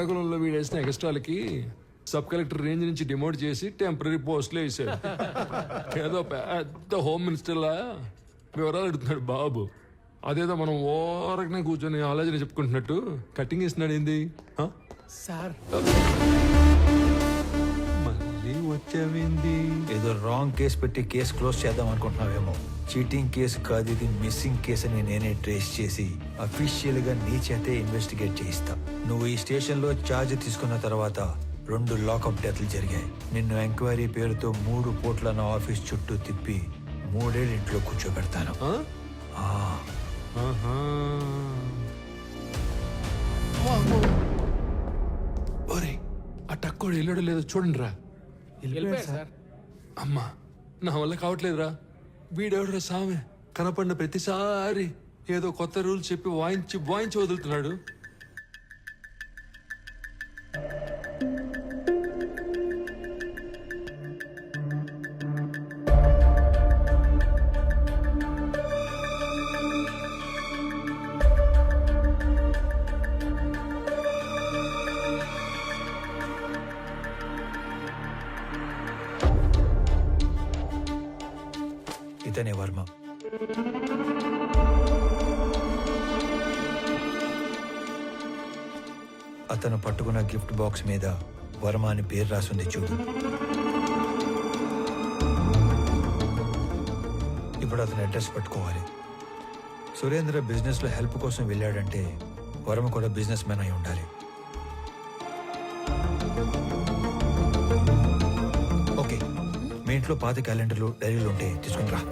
శ్రీకాకుళంలో వీడేసిన ఎక్స్ట్రాలకి sub collector range నుంచి డిమోట్ చేసి టెంపరీ పోస్టులు వేసాడు. ఏదో పెద్ద హోమ్ మినిస్టర్లా వివరాలు అడుగుతున్నాడు బాబు. అదేదో మనం ఓరకనే కూర్చొని ఆలోచన చెప్పుకుంటున్నట్టు కటింగ్ ఇస్తున్నాడు. ఏంది సార్? మళ్ళీ వచ్చావేంది? ఏదో రాంగ్ కేసు పెట్టి కేసు క్లోజ్ చేద్దాం అనుకుంటున్నావేమో. చీటింగ్ కేసు కాదు ఇది, మిస్సింగ్ కేసు అని నేనే ట్రేస్ చేసి అఫీషియల్ గా నీ చేతే ఇన్వెస్టిగేట్ చేయిస్తా. నువ్వు ఈ స్టేషన్ లో ఛార్జ్ తీసుకున్న తర్వాత 2 లాకప్ డెత్లు జరిగాయి. నిన్ను ఎంక్వైరీ పేరుతో 3 పూట్ల నా ఆఫీస్ చుట్టూ తిప్పి 3 ఏళ్ళు ఇంట్లో కూర్చోబెడతాను. ఒరే ఆ టక్కోడు వెళ్ళాడో లేదో చూడండి రా. సార్ అమ్మా నా వల్ల కావట్లేదురా. వీడెవడరా సామె కనపడిన ప్రతిసారి ఏదో కొత్త రూల్ చెప్పి వాయించి వదులుతున్నాడు. ఇతనే వర్మ. అతను పట్టుకున్న గిఫ్ట్ బాక్స్ మీద వర్మ అని పేరు రాసింది చూడు. ఇప్పుడు అతను అడ్రస్ పట్టుకోవాలి. సురేంద్ర బిజినెస్ లో హెల్ప్ కోసం వెళ్ళాడంటే వర్మ కూడా బిజినెస్ మ్యాన్ అయి ఉండాలి. ఓకే, మీ ఇంట్లో పాత క్యాలెండర్లు డైరీలు ఉంటే తీసుకుని రా.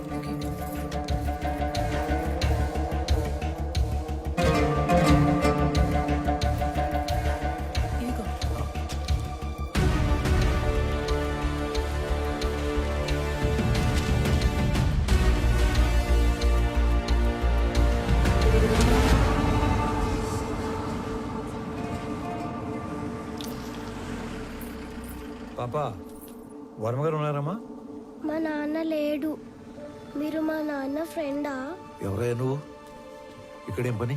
పాపా, వర్మ గారు ఉన్నారమ్మా? మా నాన్న లేడు. మీరు మా నాన్న ఫ్రెండా? ఎవరయ్యా నువ్వు? ఇక్కడేం పని?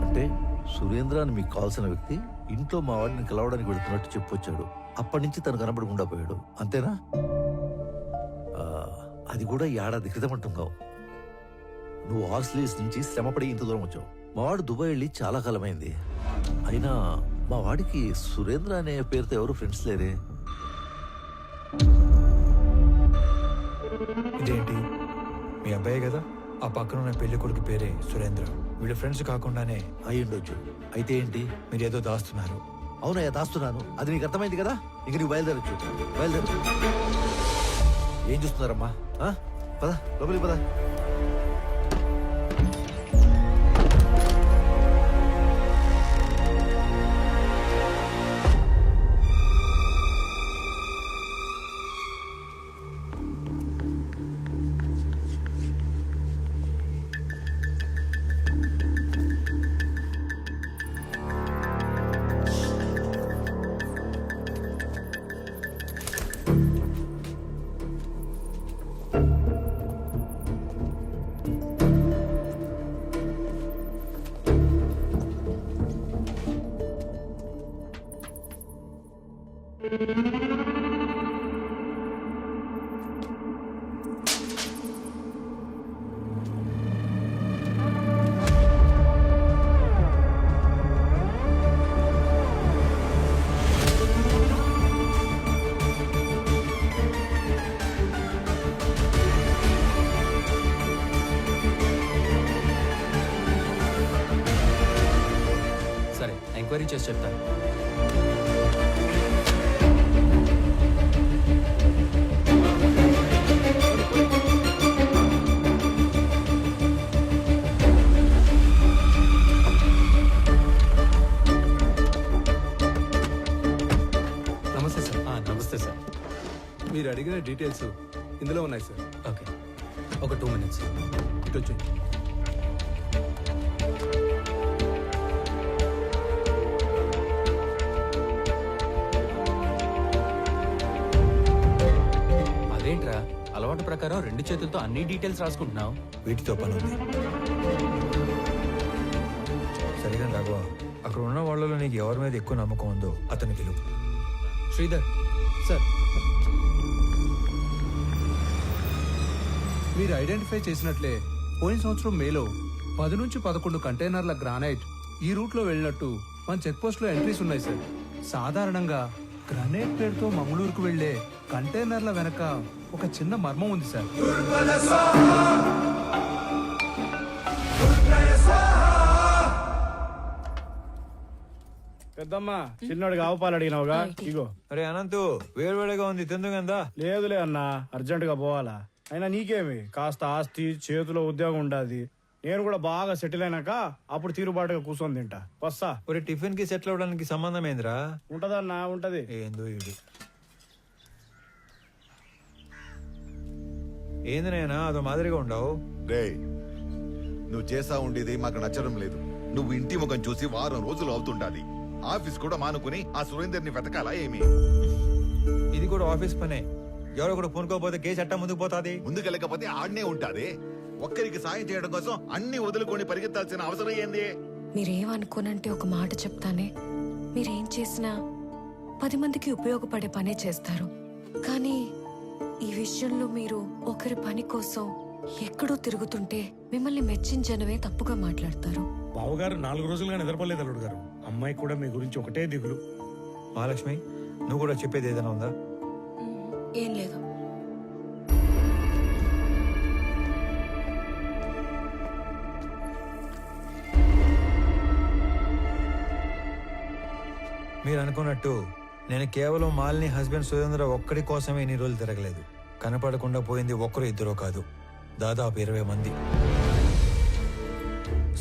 అంటే సురేంద్ర అని మీకు కావాల్సిన వ్యక్తి ఇంట్లో మా వాడిని కలవడానికి వెళుతున్నట్టు చెప్పొచ్చాడు. అప్పటి నుంచి తను కనబడకుండా పోయాడు, అంతేనా? అది కూడా ఏడాది క్రితం అంటున్నావు. నువ్వు ఆస్ట్రేలియా నుంచి శ్రమపడి ఇంత దూరం వచ్చావు. మా వాడు దుబాయ్ వెళ్ళి చాలా కాలమైంది. అయినా మా వాడికి సురేంద్ర అనే పేరుతో ఎవరు ఫ్రెండ్స్ లేరే. ఇదేంటి, మీ అబ్బాయి కదా? ఆ పక్కన ఉన్న పెళ్లి కొడుకు పేరే సురేంద్ర. వీళ్ళ ఫ్రెండ్స్ కాకుండానే అయి ఉండొచ్చు. అయితే ఏంటి? మీరు ఏదో దాస్తున్నారు. అవునయ్యా, దాస్తున్నాను. అది నీకు అర్థమైంది కదా. ఇంక నీకు బయలుదేరచ్చు. బయలుదేరు. ఏం చూస్తున్నారమ్మా? పద లోపలికి పద. ఎంక్వైరీ చేసి చెప్తాను. నమస్తే సార్. నమస్తే సార్. మీరు అడిగిన డీటెయిల్స్ ఇందులో ఉన్నాయి సార్. ఓకే, ఒక 2 minutes. ఇటు వచ్చేయండి. అదేంట్రా, అలవాటు ప్రకారం 2 చేతులతో అన్ని డీటెయిల్స్ రాసుకుంటున్నావు? వీటితో పని ఉంది. సరిగా రాఘవ, అక్కడ ఉన్న వాళ్ళలో నీకు ఎవరి మీద ఎక్కువ నమ్మకం ఉందో అతని పిలువు. శ్రీధర్. సార్, మీరు ఐడెంటిఫై చేసినట్లే పోయిన సంవత్సరం మేలో 10 నుంచి 11 కంటైనర్ల గ్రానైట్ ఈ రూట్లో వెళ్ళినట్టు మన చెక్ పోస్ట్ లో ఎంట్రీస్ ఉన్నాయి సార్. సాధారణంగా గ్రానైట్ పేరుతో మంగళూరుకు వెళ్లే కంటైనర్ల వెనక ఒక చిన్న మర్మం ఉంది సార్. పెద్దమ్మ చిన్నోడికి ఆవు పాలు అడిగినావుగా, ఇగో. అరే అనంతు, వేడివేడిగా ఉంది, తిందుగందా? లేదులే అన్న, అర్జెంట్ గా పోవాలా. అయినా నీకేమి, కాస్త ఆస్తి చేతిలో ఉద్యోగం ఉండాది. నేను కూడా బాగా సెటిల్ అయినాక అప్పుడు తీరుబాటుగా కూర్చొని తింటా. వస్తా. ఒరే, టిఫిన్ కి సెటిల్ అవడానికి సంబంధం ఏందిరా? ఉంటదన్నా, ఉంటది. ఏందో ఇది. ఏంది నాయనా అదో మాదిరిగా ఉండవు? రే, నువ్వు చేసా ఉండేది మాకు నచ్చడం లేదు. నువ్వు ఇంటి ముఖం చూసి వారం రోజులు అవుతుండాలి. ఆఫీస్ కూడా మానుకుని ఆ సురేందర్ని వెతకాలా ఏమి? ఇది కూడా ఆఫీస్ పనే. ఎవరో కూడా పూనుకోపోతే కేసు అట్టా ముందుకు పోతాది. ముందుకెళ్ళకపోతే ఆడనే ఉంటాది. ఒక్కరికి సాయం చేయడం కోసం అన్ని వదులుకొని పరిగెత్తాల్సిన అవసరం ఏంది? మీరేమనుకోనంటే ఒక మాట చెప్తానే, మీరేం చేసినా 10 మందికి ఉపయోగపడే పనే చేస్తారు. కానీ ఈ విషయంలో మీరు ఒకరి పని కోసం ఎక్కడో తిరుగుతుంటే మిమ్మల్ని మెచ్చించనవే తప్పుగా మాట్లాడతారు. బావగారు 4 రోజులుగా నిద్రపోలేదు అల్లుడు గారు. అమ్మాయి కూడా మీ గురించి ఒకటే దిగులు. మహాలక్ష్మి, నువ్వు కూడా చెప్పేది ఏదైనా ఉందా? ఏం లేదు. మీరు అనుకున్నట్టు నేను కేవలం మాలిని హస్బెండ్ సురేంద్ర ఒక్కడి కోసమే ఇన్ని రోజులు తిరగలేదు. కనపడకుండా పోయింది ఒక్కరు ఇద్దరో కాదు, దాదాపు 20 మంది.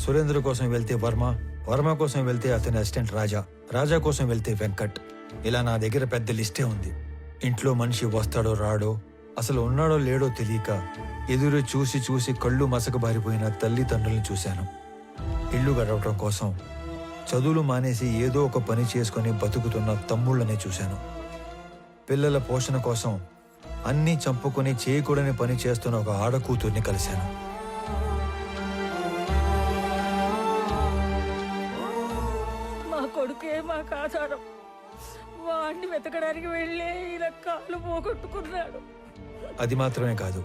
సురేంద్ర కోసం వెళ్తే వర్మ, వర్మ కోసం వెళ్తే అతని అసిస్టెంట్ రాజా, రాజా కోసం వెళ్తే వెంకట్. ఇలా నా దగ్గర పెద్ద లిస్టే ఉంది. ఇంట్లో మనిషి వస్తాడో రాడో, అసలు ఉన్నాడో లేడో తెలియక ఎదురు చూసి చూసి కళ్ళు మసకబారిపోయిన తల్లిదండ్రుల్ని చూశాను. ఇల్లు గడవటం కోసం చదువులు మానేసి ఏదో ఒక పని చేసుకుని బతుకుతున్న తమ్ముళ్ళనే చూశాను. పిల్లల పోషణ కోసం అన్నీ చంపుకొని చేయకూడని పని చేస్తున్న ఒక ఆడకూతుర్ని కలిశాను. మా కొడుకే మాకు ఆధారం. వాడిని వెతకడానికి వెళ్ళే ఇలా కాళ్ళు పోగొట్టుకున్నాడు. అది మాత్రమే కాదు,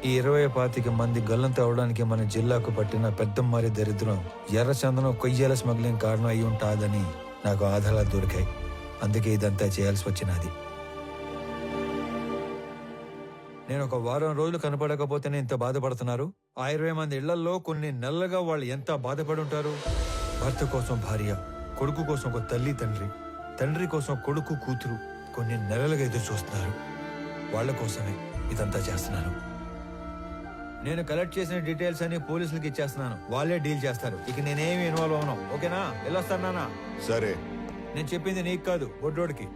ఈ 20-25 మంది గల్లంత అవడానికి మన జిల్లాకు పట్టిన పెద్దమ్మారి దరిద్రం ఎర్రచందనం కొయ్యాల స్మగ్లింగ్ కారణం అయి ఉంటాదని నాకు ఆధారాలు దొరికాయి. అందుకే ఇదంతా చేయాల్సి వచ్చినది. నేను ఒక వారం రోజులు కనపడకపోతేనే ఇంత బాధపడుతున్నారు. ఆ 20 మంది ఇళ్లలో కొన్ని నెలలుగా వాళ్ళు ఎంత బాధపడి ఉంటారు. భర్త కోసం భార్య, కొడుకు కోసం ఒక తల్లి తండ్రి, తండ్రి కోసం కొడుకు కూతురు కొన్ని నెలలుగా ఎదురు చూస్తున్నారు. వాళ్ళ కోసమే ఇదంతా చేస్తున్నాను. నేను కలెక్ట్ చేసిన డీటెయిల్స్ అన్ని పోలీసులకి ఇచ్చేస్తున్నాను. వాళ్ళే డీల్ చేస్తారు. ఇక నేనేమి ఇన్వాల్వ్ అవను. ఓకేనా? వెళ్ళొస్తాను నాన్న. సరే. నేను చెప్పింది నీకు కాదు, బొడ్డోడికి.